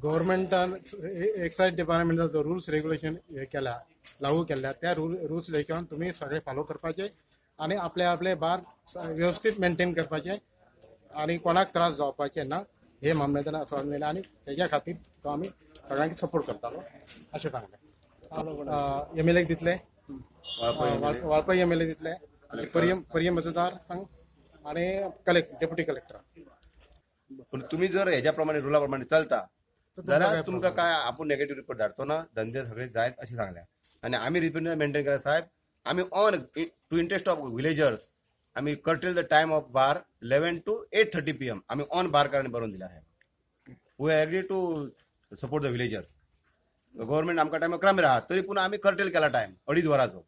गव्हर्मेंटान excise डिपार्टमेंटान जो rules regulation हे केला लागू केल्या त्या रुल्स रेग्युलेशन तुम्ही सगळे फॉलो करपाचे आणि आपले बार व्यवस्थित मेंटेन करपाचे आणि कोणाक त्रास जावपाचे ना हे मामलेदारान सांगलेले आणि त्याच्या खातीर तो आम्ही सगळ्यांक सपोर्ट करतालो अशें सांगलें. एमएलए दितले, वाळपय एमएलए दितले, पर्यम मतदार संघ आणि डेप्युटी कलेक्टर. पण तुम्ही जर ह्याच्या प्रमाणे रुला प्रमाणे चलता जाल्यार तुमकां काय आपूण नेगेटिव्ह रिपोर्ट धाडतो ना, धंदे सगळे जायत अशें सांगल्या. आणि आम्ही रिपोर्ट मेंटेन केला साहेब. आम्ही on to interest of villagers आम्ही curtail the time of bar 11 to 8:30 PM आम्ही ऑन बार कारण बरोवन दिला आहे. We agree to support the villagers. Government आमकां टायम 11 आहा तरी पूण आम्ही कर्टेल केला टायम 2.5 वरांचो.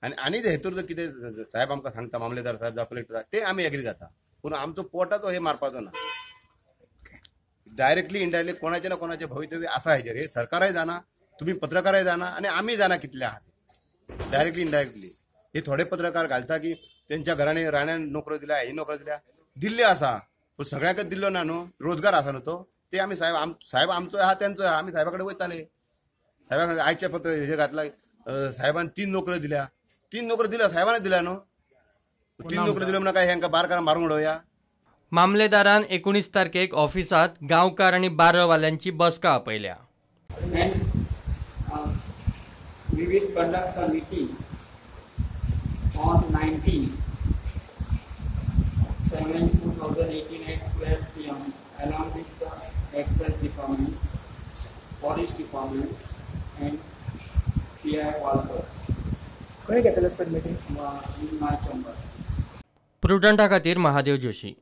आणि हेतूर जर कितें साहेब आमकां सांगता मामलेदार साहेब जावं कलेक्टर साहेब ते आम्ही एग्री जाता. पूण आमचो पोटाचो हे मारपाचो ना. डायरेक्टली इनडायरेक्टली कोणाचे ना कोणाचे भवितव्य आसा हेजेर. हे सरकारय जाणा, तुम्ही पत्रकारय जाणा आणि आम्ही जाणा कितले आहात डायरेक्टली इनडायरेक्टली. हे थोडे पत्रकार घालता की त्यांच्या घरांनी राण्यान नोकऱ्यो दिल्या, ही नोकऱ्यो दिल्ल्यो आसा पूण सगळ्यांकच दिल्लो ना न्हू. रोजगार आसा न्हू तो. ते आम्ही साहेब आमचो आहा त्यांचो आहा. आम्ही साहेबाकडे वयताले. साहेबाक आयचे पत्र हे घातला साहेबान 3 नोकऱ्यो दिल्या. 3 नोकऱ्यो दिल्या साहेबान दिल्या न्हू. 3 नोकऱ्यो दिल्यो म्हणून काय हेंका बारकारांक मारून उडोवया. मामलेदारान 19 तारखेक ऑफिसात गांवकार आणि बारवाल्यांची बसका आपयल्या. We will conduct a meeting on 19/7/2018 at 12 PM along with the excise departments, forest departments and PI Walker. खंय घेतले sir meeting? In my chamber. प्रुडंटा खातीर महादेव जोशी.